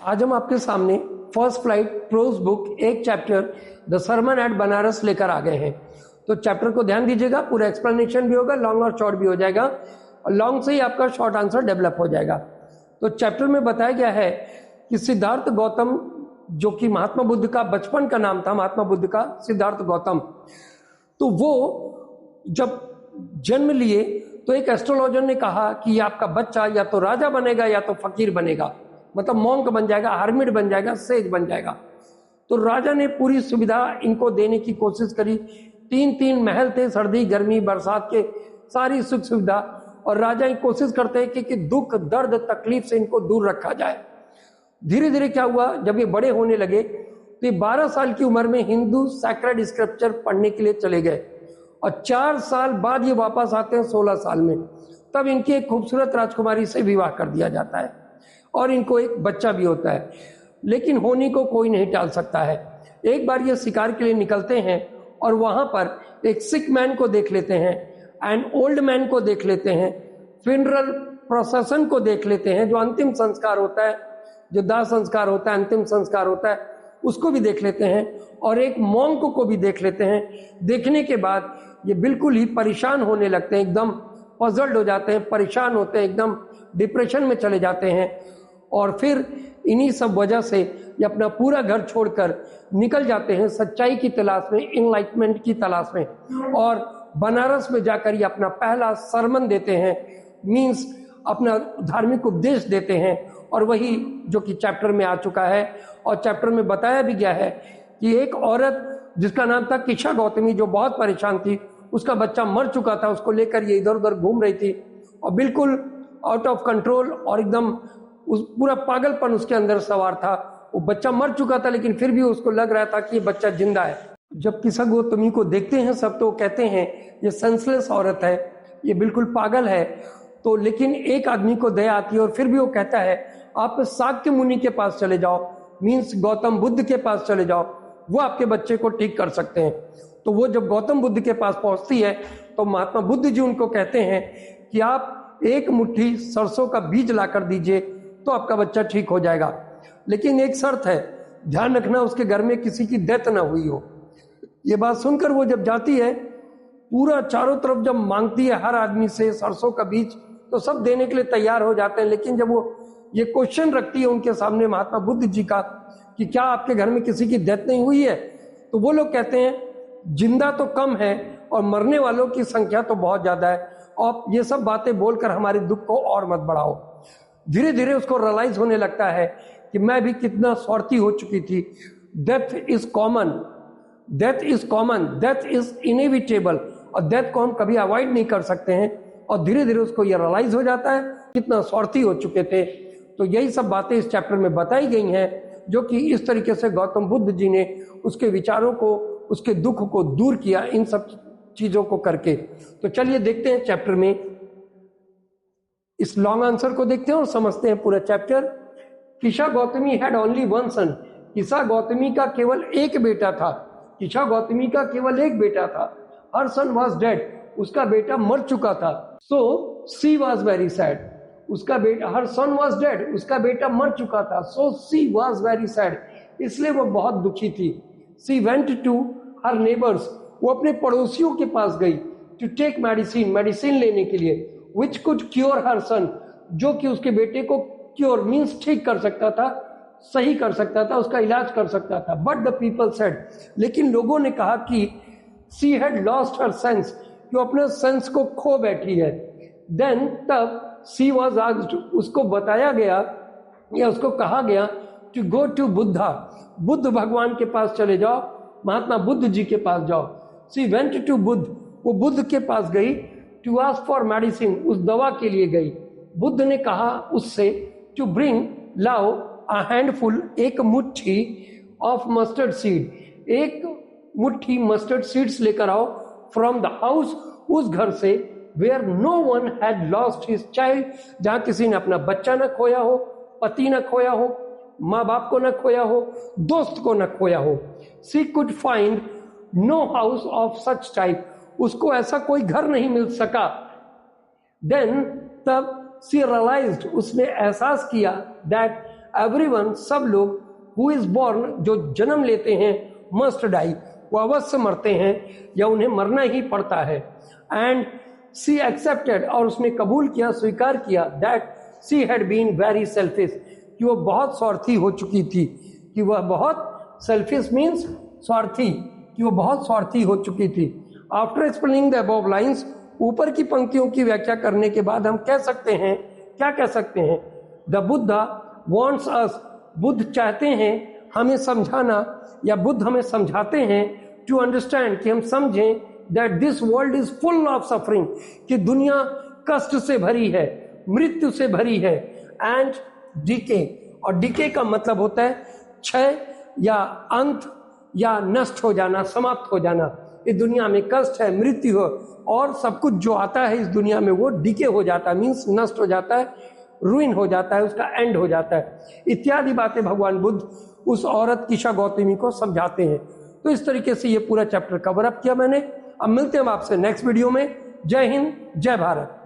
आज हम आपके सामने फर्स्ट फ्लाइट प्रोज बुक एक chapter the sermon at Banaras लेकर आ गए हैं। तो चैप्टर को ध्यान दीजिएगा, पूरा एक्सप्लेनेशन भी होगा, लॉन्ग और शॉर्ट भी हो जाएगा और लॉन्ग से ही आपका शॉर्ट आंसर डेवलप हो जाएगा। तो चैप्टर में बताया गया है कि सिद्धार्थ गौतम, जो कि महात्मा बुद्ध का बचपन का नाम था, महात्मा बुद्ध का सिद्धार्थ गौतम, तो वो जब जन्म लिए तो एक एस्ट्रोलॉजर ने कहा कि ये आपका बच्चा या तो राजा बनेगा या तो फकीर बनेगा, मतलब मॉन्क बन जाएगा, हार्मिड बन जाएगा, सेज बन जाएगा। तो राजा ने पूरी सुविधा इनको देने की कोशिश करी। 3 महल थे, सर्दी गर्मी बरसात के सारी सुख सुविधा, और राजा ये कोशिश करते हैं कि दुख दर्द तकलीफ से इनको दूर रखा जाए। धीरे धीरे क्या हुआ, जब ये बड़े होने लगे तो ये 12 साल की उम्र में हिंदू सैक्रेड स्क्रिप्चर पढ़ने के लिए चले गए और 4 साल बाद ये वापस आते हैं 16 साल में। तब इनकी एक खूबसूरत राजकुमारी से विवाह कर दिया जाता है और इनको एक बच्चा भी होता है। लेकिन होनी को कोई नहीं टाल सकता है। एक बार ये शिकार के लिए निकलते हैं और वहां पर एक सिक मैन को देख लेते हैं, एंड ओल्ड मैन को देख लेते हैं, फ्यूनरल प्रोसेशन को देख लेते हैं, जो अंतिम संस्कार होता है, जो दाह संस्कार होता है, अंतिम संस्कार होता है, उसको भी देख लेते हैं, और एक मॉन्क को भी देख लेते हैं। देखने के बाद ये बिल्कुल ही परेशान होने लगते हैं, एकदम पजल्ड हो जाते हैं, परेशान होते हैं, एकदम डिप्रेशन में चले जाते हैं। और फिर इन्हीं सब वजह से ये अपना पूरा घर छोड़कर निकल जाते हैं सच्चाई की तलाश में, इनलाइटमेंट की तलाश में, और बनारस में जाकर ये अपना पहला सरमन देते हैं, मीन्स अपना धार्मिक उपदेश देते हैं। और वही जो कि चैप्टर में आ चुका है, और चैप्टर में बताया भी गया है कि एक औरत जिसका नाम था किशा गौतमी, जो बहुत परेशान थी, उसका बच्चा मर चुका था, उसको लेकर ये इधर उधर घूम रही थी और बिल्कुल आउट ऑफ कंट्रोल, और एकदम उस पूरा पागलपन उसके अंदर सवार था। वो बच्चा मर चुका था लेकिन फिर भी उसको लग रहा था कि ये बच्चा जिंदा है। जब किशा गौतमी को देखते हैं सब, तो कहते हैं ये सेंसलेस औरत है, ये बिल्कुल पागल है। तो लेकिन एक आदमी को दया आती है और फिर भी वो कहता है आप शाक्य मुनि के पास चले जाओ, मीन्स गौतम बुद्ध के पास चले जाओ, वो आपके बच्चे को ठीक कर सकते हैं। तो वो जब गौतम बुद्ध के पास पहुंचती है तो महात्मा बुद्ध जी उनको कहते हैं कि आप एक मुट्ठी सरसों का बीज ला कर दीजिए तो आपका बच्चा ठीक हो जाएगा, लेकिन एक शर्त है, ध्यान रखना उसके घर में किसी की डेथ ना हुई हो। ये बात सुनकर वो जब जाती है, पूरा चारों तरफ जब मांगती है हर आदमी से सरसों का बीज, तो सब देने के लिए तैयार हो जाते हैं। लेकिन जब वो ये क्वेश्चन रखती है उनके सामने महात्मा बुद्ध जी का कि क्या आपके घर में किसी की डेथ नहीं हुई है, तो वो लोग कहते हैं जिंदा तो कम है और मरने वालों की संख्या तो बहुत ज्यादा है, और ये सब बातें बोलकर हमारे दुख को और मत बढ़ाओ। धीरे धीरे उसको रियलाइज होने लगता है कि मैं भी कितना स्वार्थी हो चुकी थी। Death is common, death is common, death is inevitable, और डेथ को हम कभी अवॉइड नहीं कर सकते हैं। और धीरे धीरे उसको यह रियलाइज हो जाता है कितना स्वार्थी हो चुके थे। तो यही सब बातें इस चैप्टर में बताई गई हैं, जो कि इस तरीके से गौतम बुद्ध जी ने उसके विचारों को, उसके दुख को दूर किया इन सब चीजों को करके। तो चलिए देखते हैं चैप्टर में, इस लॉन्ग आंसर को देखते हैं और समझते हैं पूरा chapter. Kisa Gotami had only one son, Kisa Gotami का केवल एक बेटा था, किशा गौतमी का केवल एक बेटा था। हर सन वॉज डेड, उसका बेटा मर चुका था। सो सी वॉज वेरी सैड, उसका बेटा, हर सन वॉज डेड, उसका बेटा मर चुका था। सो सी वॉज वेरी सैड, इसलिए वो बहुत दुखी थी। She went to her neighbours, वो अपने पड़ोसियों के पास गई, टू टेक मेडिसिन, मेडिसिन लेने के लिए, विच कुड क्योर हर सन, जो कि उसके बेटे को क्योर मीन्स ठीक कर सकता था, सही कर सकता था, उसका इलाज कर सकता था। बट द पीपल सेड, लेकिन लोगों ने कहा कि she had lost her sense, कि वो अपने सेंस को खो बैठी है। देन तब सी वॉज आस्क्ड, उसको बताया गया या उसको कहा गया to go to Buddha, Buddha भगवान के पास चले जाओ, महात्मा बुद्ध जी के पास जाओ। सी वेंट टू बुद्ध, वो बुद्ध के पास गई, टू आस्क फॉर मेडिसिन, उस दवा के लिए गई। बुद्ध ने कहा उससे टू ब्रिंग, लाओ, अ हैंडफुल, एक मुट्ठी, ऑफ मस्टर्ड सीड, एक मुट्ठी मस्टर्ड सीड्स लेकर आओ, फ्रॉम द हाउस, उस घर से, where no one had lost his child, जहां किसी ने अपना बच्चा न खोया हो, पति न खोया हो, माँ बाप को न खोया हो, दोस्त को न खोया हो। She could find no house of such type, उसको ऐसा कोई घर नहीं मिल सका। देन तब सी रियलाइज्ड, उसने एहसास किया, दैट एवरीवन, सब लोग, हु इज बॉर्न, जो जन्म लेते हैं, मस्ट डाई, वो अवश्य मरते हैं या उन्हें मरना ही पड़ता है। एंड सी एक्सेप्टेड, और उसने कबूल किया, स्वीकार किया, that she had been very selfish, कि वो बहुत स्वार्थी हो चुकी थी, कि वह बहुत, सेल्फिश मीन्स स्वार्थी, कि वो बहुत स्वार्थी हो चुकी थी। After explaining the above lines, ऊपर की पंक्तियों की व्याख्या करने के बाद हम कह सकते हैं, क्या कह सकते हैं? द बुद्धा वॉन्ट्स अस, बुद्ध चाहते हैं हमें समझाना, या बुद्ध हमें समझाते हैं, टू अंडरस्टैंड, कि हम समझें, that this world is full of suffering, कि दुनिया कष्ट से भरी है, मृत्यु से भरी है, एंड डीके, और डीके का मतलब होता है क्षय या अंत या नष्ट हो जाना, समाप्त हो जाना। इस दुनिया में कष्ट है, मृत्यु हो, और सब कुछ जो आता है इस दुनिया में वो डीके हो जाता है, मीन्स नष्ट हो जाता है, रूइन हो जाता है, उसका एंड हो जाता है, इत्यादि बातें भगवान बुद्ध उस औरत कीशा गौतमी को समझाते हैं। तो इस तरीके से ये पूरा चैप्टर कवर अप किया मैंने। अब मिलते हैं आपसे नेक्स्ट वीडियो में। जय हिंद, जय भारत।